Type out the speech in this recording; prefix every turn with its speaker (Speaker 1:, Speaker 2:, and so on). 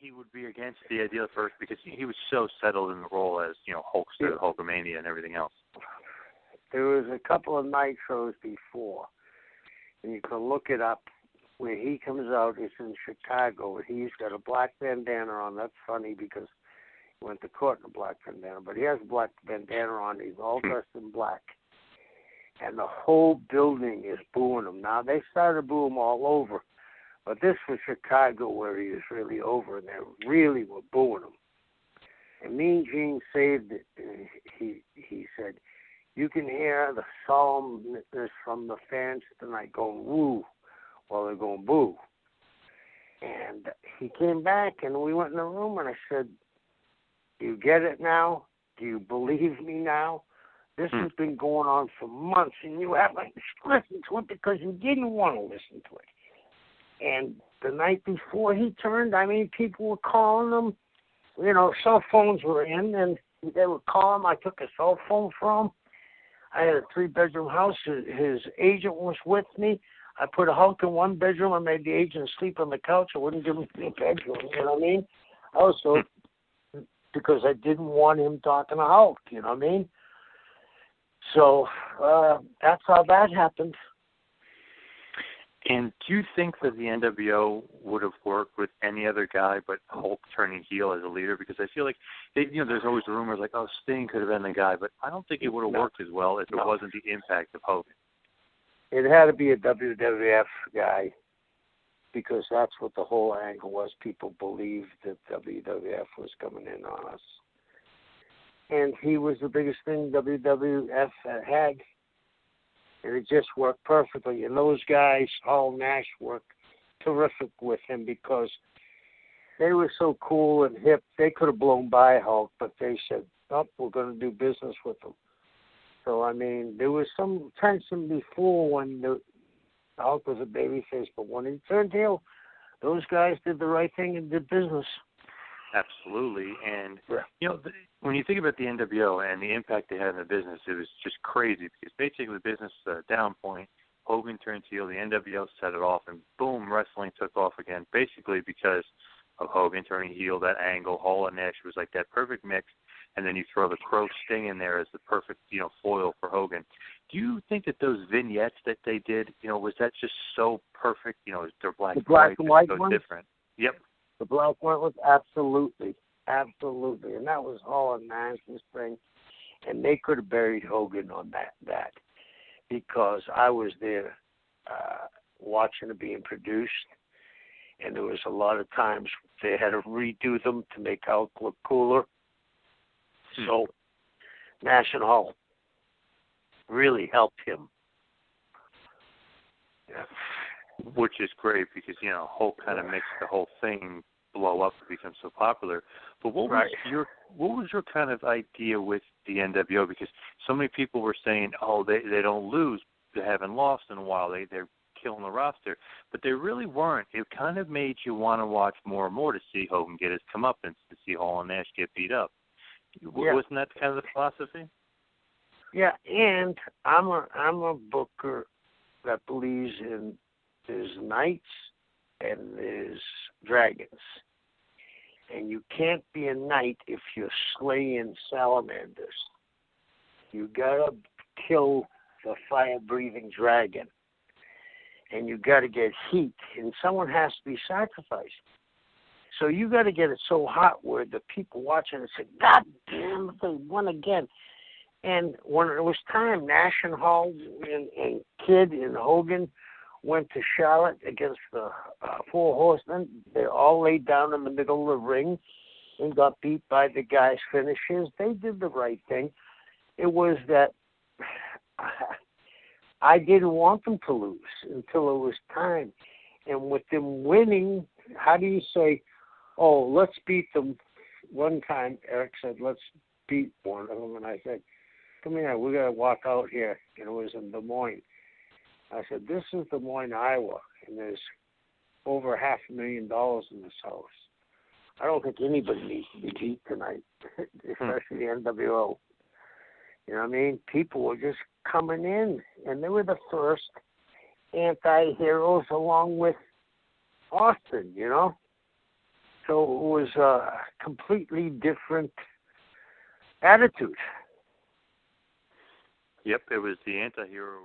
Speaker 1: he would be against the idea at first because he was so settled in the role as, Hulkster, Hulkamania, and everything else.
Speaker 2: There was a couple of nitros before, and you can look it up. Where he comes out, it's in Chicago. He's got a black bandana on. That's funny because he went to court in a black bandana, but he has a black bandana on. He's all dressed in black. And the whole building is booing him. Now, they started to boo him all over, but this was Chicago where he was really over, and they really were booing him. And Mean Gene saved it. He said, you can hear the solemnness from the fans tonight going, woo, while they're going boo. And he came back, and we went in the room, and I said, do you get it now? Do you believe me now? This has been going on for months, and you haven't listened to it because you didn't want to listen to it. And the night before he turned, people were calling him. Cell phones were in, and they would call him. I took a cell phone from him. I had a 3-bedroom house. His agent was with me. I put a Hulk in one bedroom. I made the agent sleep on the couch. I wouldn't give him the bedroom. You know what I mean? Also, because I didn't want him talking to Hulk. You know what I mean? So that's how that happened.
Speaker 1: And do you think that the NWO would have worked with any other guy but Hulk turning heel as a leader? Because I feel like there's always rumors like, Sting could have been the guy, but I don't think it would have worked as well if it wasn't the impact of Hogan.
Speaker 2: It had to be a WWF guy because that's what the whole angle was. People believed that WWF was coming in on us. And he was the biggest thing WWF had. And it just worked perfectly. And those guys, Hall and Nash, worked terrific with him because they were so cool and hip. They could have blown by Hulk, but they said, we're going to do business with him. So, there was some tension before when Hulk was a babyface, but when he turned heel, those guys did the right thing and did business.
Speaker 1: Absolutely. And, when you think about the NWO and the impact they had in the business, it was just crazy because basically the business down point, Hogan turned heel, the NWO set it off, and boom, wrestling took off again, basically because of Hogan turning heel, that angle. Hall and Nash was like that perfect mix. And then you throw the Crow Sting in there as the perfect, foil for Hogan. Do you think that those vignettes that they did, was that just so perfect? Their black
Speaker 2: and white
Speaker 1: so
Speaker 2: ones?
Speaker 1: Different. Yep.
Speaker 2: The black one was absolutely. And that was Hall and Nash's thing. And they could have buried Hogan on that because I was there watching it being produced. And there was a lot of times they had to redo them to make Hulk look cooler. So, Nash and Hall really helped him.
Speaker 1: Yeah. Which is great because, Hulk kind of makes the whole thing blow up and become so popular. But what was your kind of idea with the NWO? Because so many people were saying, they don't lose. They haven't lost in a while. They're killing the roster. But they really weren't. It kind of made you want to watch more and more to see Hogan get his comeuppance, to see Hall and Nash get beat up.
Speaker 2: Yeah.
Speaker 1: Wasn't that kind of the philosophy?
Speaker 2: Yeah, and I'm a booker that believes in there's knights and there's dragons. And you can't be a knight if you're slaying salamanders. You gotta kill the fire-breathing dragon. And you gotta get heat, and someone has to be sacrificed. So you got to get it so hot where the people watching it say, God damn, they won again. And when it was time, Nash and Hall and Kidd and Hogan went to Charlotte against the Four Horsemen. They all laid down in the middle of the ring and got beat by the guys' finishers. They did the right thing. It was that I didn't want them to lose until it was time. And with them winning, how do you say, let's beat them? One time, Eric said, let's beat one of them. And I said, come here, we got to walk out here. And it was in Des Moines. I said, this is Des Moines, Iowa, and there's over $500,000 in this house. I don't think anybody needs to be beat tonight, especially the NWO. You know what I mean? People were just coming in, and they were the first anti-heroes along with Austin, So it was a completely different attitude.
Speaker 1: Yep, it was the anti-hero.